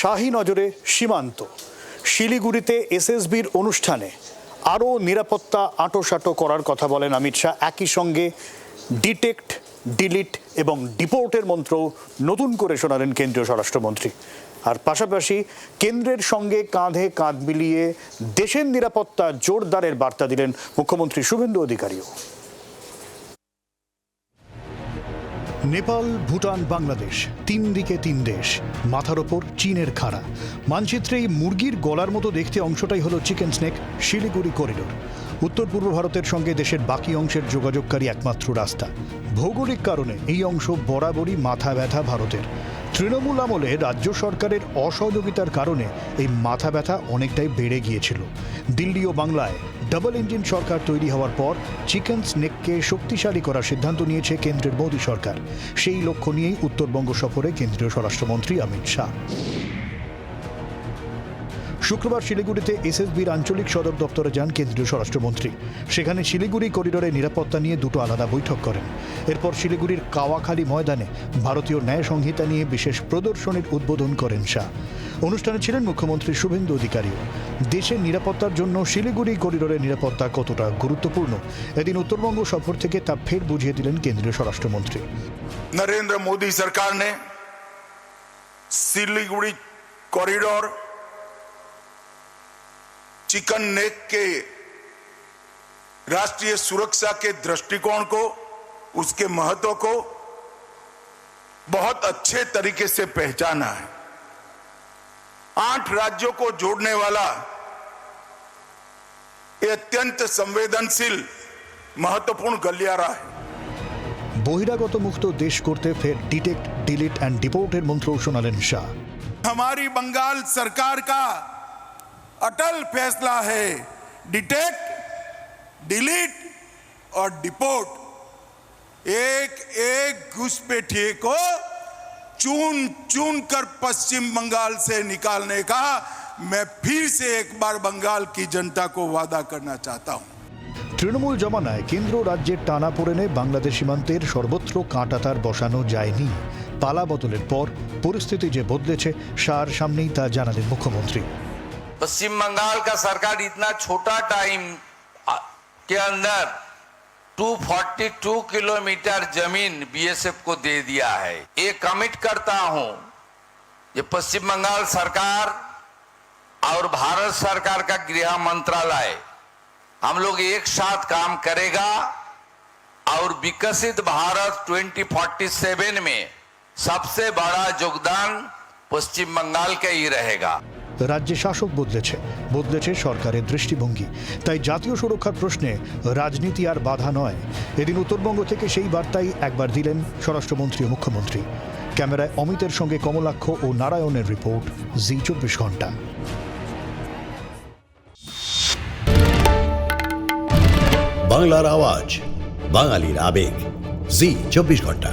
শাহী নজরে সীমান্ত। শিলিগুড়িতে এসএসবির অনুষ্ঠানে আরও নিরাপত্তা আঁটোসাঁটো করার কথা বলেন অমিত শাহ। একই সঙ্গে ডিটেক্ট, ডিলিট এবং ডিপোর্টের মন্ত্র নতুন করে শোনালেন কেন্দ্রীয় স্বরাষ্ট্রমন্ত্রী। আর পাশাপাশি কেন্দ্রের সঙ্গে কাঁধে কাঁধ মিলিয়ে দেশের নিরাপত্তা জোরদারের বার্তা দিলেন মুখ্যমন্ত্রী শুভেন্দু অধিকারীও। নেপাল, ভুটান, বাংলাদেশ, তিন দিকে তিন দেশ, মাথার ওপর চীনের খাড়া। মানচিত্রে এই মুরগির গলার মতো দেখতে অংশটাই হলো চিকেন স্নেক শিলিগুড়ি করিডোর। উত্তর পূর্ব ভারতের সঙ্গে দেশের বাকি অংশের যোগাযোগকারী একমাত্র রাস্তা। ভৌগোলিক কারণে এই অংশ বরাবরই মাথা ব্যথা ভারতের। তৃণমূল আমলে রাজ্য সরকারের অসহযোগিতার কারণে এই মাথা ব্যথা অনেকটাই বেড়ে গিয়েছিল। দিল্লি ও বাংলায় ডাবল ইঞ্জিন সরকার তৈরি হওয়ার পর চিকেন স্নেককে শক্তিশালী করার সিদ্ধান্ত নিয়েছে কেন্দ্রের মোদী সরকার। সেই লক্ষ্য নিয়েই উত্তরবঙ্গ সফরে কেন্দ্রীয় স্বরাষ্ট্রমন্ত্রী অমিত শাহ। শুক্রবার শিলিগুড়িতে এসএসবির আঞ্চলিক সদর দপ্তরে যান কেন্দ্রীয় স্বরাষ্ট্রমন্ত্রী। সেখানে শিলিগুড়ি করিডোরে নিরাপত্তা নিয়ে দুটো আলাদা বৈঠক করেন। এরপর শিলিগুড়ির কাওয়াখালী ময়দানে ভারতীয় ন্যায় সংহিতা নিয়ে বিশেষ প্রদর্শনীর উদ্বোধন করেন শাহ। অনুষ্ঠানে ছিলেন মুখ্যমন্ত্রী শুভেন্দু অধিকারীও। দেশের নিরাপত্তার জন্য শিলিগুড়ি করিডোরের নিরাপত্তা কতটা গুরুত্বপূর্ণ এদিন উত্তরবঙ্গ সফর থেকে তা ফের বুঝিয়ে দিলেন কেন্দ্রীয় স্বরাষ্ট্রমন্ত্রী। नरेंद्र मोदी सरकार ने सिलीगुड़ी कॉरिडोर चिकन नेक के राष्ट्रीय सुरक्षा के दृष्टिकोण को, उसके महत्व को बहुत अच्छे तरीके से पहचाना है। 8 राज्यों को जोड़ने वाला ये अत्यंत संवेदनशील महत्वपूर्ण गलियारा है। বহিরাগত মুক্ত দেশ করতে ফের ডিটেক্ট, ডিলিট অ্যান্ড ডিপোর্টের মন্ত্র শোনালেন শাহ। हमारी बंगाल सरकार का अटल फैसला है, डिटेक्ट, डिलीट और डिपोर्ट। एक एक घुसपैठिए को चुन चुन कर पश्चिम बंगाल से निकालने का मैं फिर से एक बार बंगाल की जनता को वादा करना चाहता हूं। তৃণমূল জমানায় কেন্দ্র রাজ্যের টানাপোড়েনে বাংলাদেশ সীমান্তের সর্বত্র কাঁটাতার বসানো যায়নি। পালা বদলের পর পরিস্থিতি যে বদলেছে শাহর সামনেই তা জানালেন মুখ্যমন্ত্রী। पश्चिम बंगाल का सरकार इतना छोटा टाइम के अंदर 242 किलोमीटर जमीन बीएसएफ को दे दिया है। ये कमिट करता हूं ये पश्चिम बंगाल सरकार और भारत सरकार का गृह मंत्रालय हम लोग एक साथ काम करेगा और विकसित भारत 2047 में सबसे बड़ा योगदान पश्चिम बंगाल का ही रहेगा। রাজ্যে শাসক বদলেছে সরকারের দৃষ্টিভঙ্গি। তাই জাতীয় সুরক্ষার প্রশ্নে রাজনীতি আর বাধা নয়। এদিন উত্তরবঙ্গ থেকে সেই বার্তাই একবার দিলেন স্বরাষ্ট্রমন্ত্রী ও মুখ্যমন্ত্রী। ক্যামেরায় অমিতের সঙ্গে কমলাক্ষ ও নারায়ণের রিপোর্ট, জি 24 ঘন্টা। বাংলার আওয়াজ, বাঙালির আবেগ, জি 24 ঘন্টা।